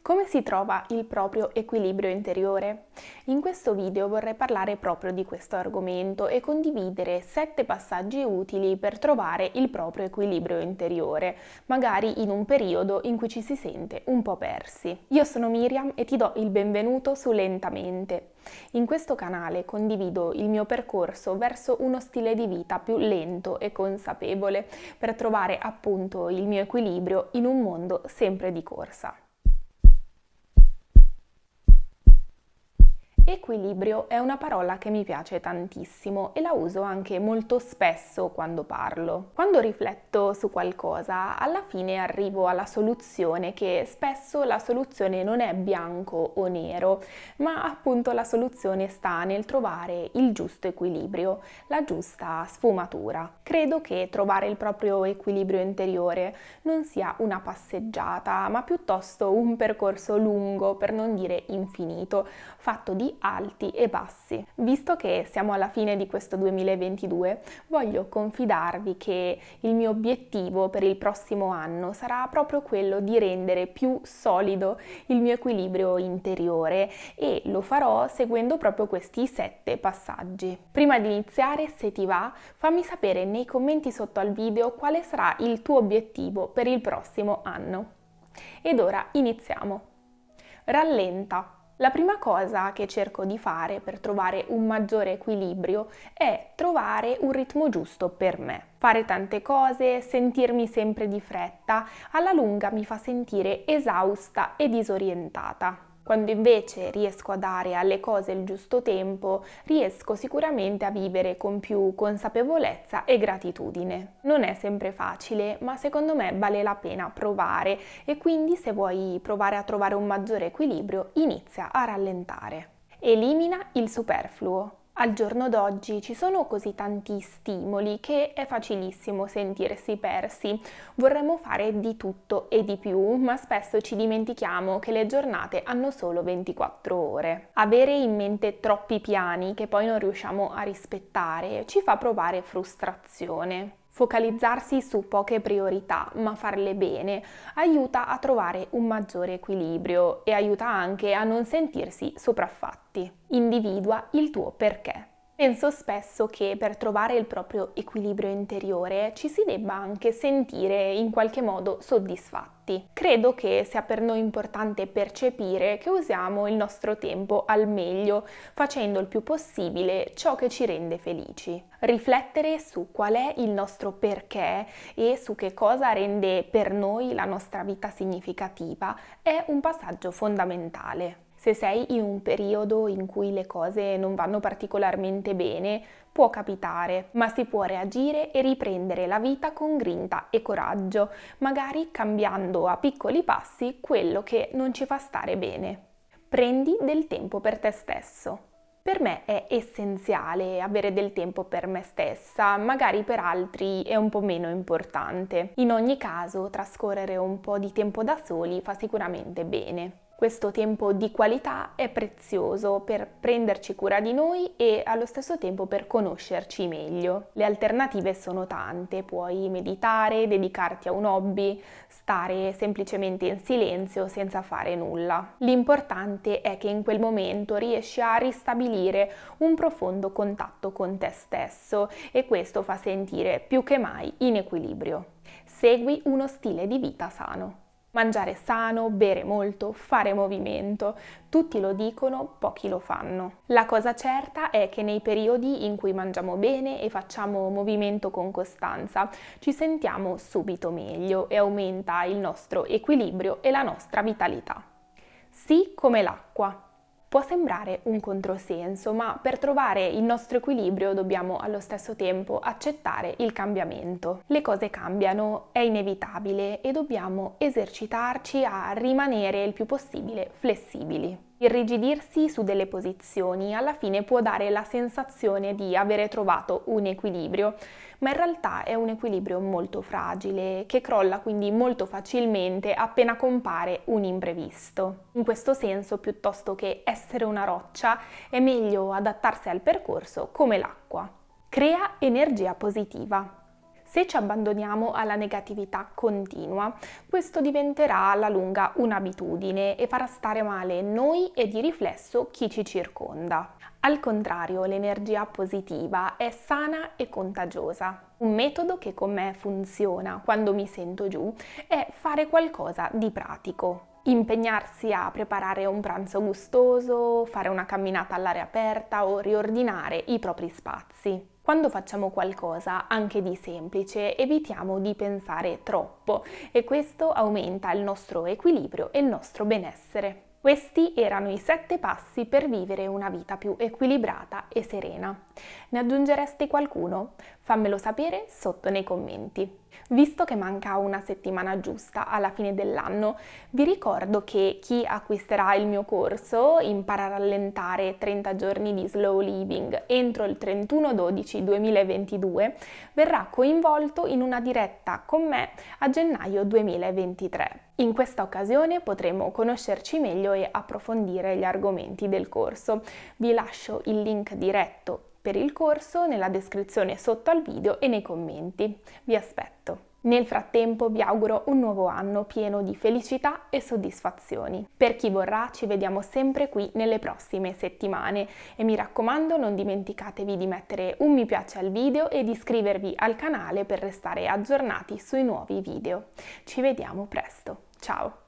Come si trova il proprio equilibrio interiore? In questo video vorrei parlare proprio di questo argomento e condividere 7 passaggi utili per trovare il proprio equilibrio interiore, magari in un periodo in cui ci si sente un po' persi. Io sono Miriam e ti do il benvenuto su Lentamente. In questo canale condivido il mio percorso verso uno stile di vita più lento e consapevole per trovare appunto il mio equilibrio in un mondo sempre di corsa. Equilibrio è una parola che mi piace tantissimo e la uso anche molto spesso quando parlo. Quando rifletto su qualcosa, alla fine arrivo alla soluzione che spesso la soluzione non è bianco o nero, ma appunto la soluzione sta nel trovare il giusto equilibrio, la giusta sfumatura. Credo che trovare il proprio equilibrio interiore non sia una passeggiata, ma piuttosto un percorso lungo, per non dire infinito, fatto di alti e bassi. Visto che siamo alla fine di questo 2022, voglio confidarvi che il mio obiettivo per il prossimo anno sarà proprio quello di rendere più solido il mio equilibrio interiore e lo farò seguendo proprio questi 7 passaggi. Prima di iniziare, se ti va, fammi sapere nei commenti sotto al video quale sarà il tuo obiettivo per il prossimo anno. Ed ora iniziamo. Rallenta. La prima cosa che cerco di fare per trovare un maggiore equilibrio è trovare un ritmo giusto per me. Fare tante cose, sentirmi sempre di fretta, alla lunga mi fa sentire esausta e disorientata. Quando invece riesco a dare alle cose il giusto tempo, riesco sicuramente a vivere con più consapevolezza e gratitudine. Non è sempre facile, ma secondo me vale la pena provare e quindi se vuoi provare a trovare un maggiore equilibrio, inizia a rallentare. Elimina il superfluo. Al giorno d'oggi ci sono così tanti stimoli che è facilissimo sentirsi persi. Vorremmo fare di tutto e di più, ma spesso ci dimentichiamo che le giornate hanno solo 24 ore. Avere in mente troppi piani che poi non riusciamo a rispettare ci fa provare frustrazione. Focalizzarsi su poche priorità, ma farle bene, aiuta a trovare un maggiore equilibrio e aiuta anche a non sentirsi sopraffatti. Individua il tuo perché. Penso spesso che per trovare il proprio equilibrio interiore ci si debba anche sentire in qualche modo soddisfatti. Credo che sia per noi importante percepire che usiamo il nostro tempo al meglio, facendo il più possibile ciò che ci rende felici. Riflettere su qual è il nostro perché e su che cosa rende per noi la nostra vita significativa è un passaggio fondamentale. Se sei in un periodo in cui le cose non vanno particolarmente bene, può capitare, ma si può reagire e riprendere la vita con grinta e coraggio, magari cambiando a piccoli passi quello che non ci fa stare bene. Prendi del tempo per te stesso. Per me è essenziale avere del tempo per me stessa, magari per altri è un po' meno importante. In ogni caso, trascorrere un po' di tempo da soli fa sicuramente bene. Questo tempo di qualità è prezioso per prenderci cura di noi e allo stesso tempo per conoscerci meglio. Le alternative sono tante, puoi meditare, dedicarti a un hobby, stare semplicemente in silenzio senza fare nulla. L'importante è che in quel momento riesci a ristabilire un profondo contatto con te stesso e questo fa sentire più che mai in equilibrio. Segui uno stile di vita sano. Mangiare sano, bere molto, fare movimento, tutti lo dicono, pochi lo fanno. La cosa certa è che nei periodi in cui mangiamo bene e facciamo movimento con costanza, ci sentiamo subito meglio e aumenta il nostro equilibrio e la nostra vitalità. Sì come l'acqua. Può sembrare un controsenso, ma per trovare il nostro equilibrio dobbiamo allo stesso tempo accettare il cambiamento. Le cose cambiano, è inevitabile e dobbiamo esercitarci a rimanere il più possibile flessibili. Irrigidirsi su delle posizioni alla fine può dare la sensazione di avere trovato un equilibrio, ma in realtà è un equilibrio molto fragile che crolla quindi molto facilmente appena compare un imprevisto. In questo senso, piuttosto che essere una roccia, è meglio adattarsi al percorso come l'acqua. Crea energia positiva. Se ci abbandoniamo alla negatività continua, questo diventerà alla lunga un'abitudine e farà stare male noi e di riflesso chi ci circonda. Al contrario, l'energia positiva è sana e contagiosa. Un metodo che con me funziona quando mi sento giù è fare qualcosa di pratico. Impegnarsi a preparare un pranzo gustoso, fare una camminata all'aria aperta o riordinare i propri spazi. Quando facciamo qualcosa anche di semplice, evitiamo di pensare troppo e questo aumenta il nostro equilibrio e il nostro benessere. Questi erano i 7 passi per vivere una vita più equilibrata e serena. Ne aggiungeresti qualcuno? Fammelo sapere sotto nei commenti. Visto che manca una settimana giusta alla fine dell'anno, vi ricordo che chi acquisterà il mio corso Impara a rallentare 30 giorni di slow living entro il 31/12/2022 verrà coinvolto in una diretta con me a gennaio 2023. In questa occasione potremo conoscerci meglio e approfondire gli argomenti del corso. Vi lascio il link diretto per il corso nella descrizione sotto al video e nei commenti. Vi aspetto. Nel frattempo vi auguro un nuovo anno pieno di felicità e soddisfazioni. Per chi vorrà ci vediamo sempre qui nelle prossime settimane e mi raccomando non dimenticatevi di mettere un mi piace al video e di iscrivervi al canale per restare aggiornati sui nuovi video. Ci vediamo presto. Ciao!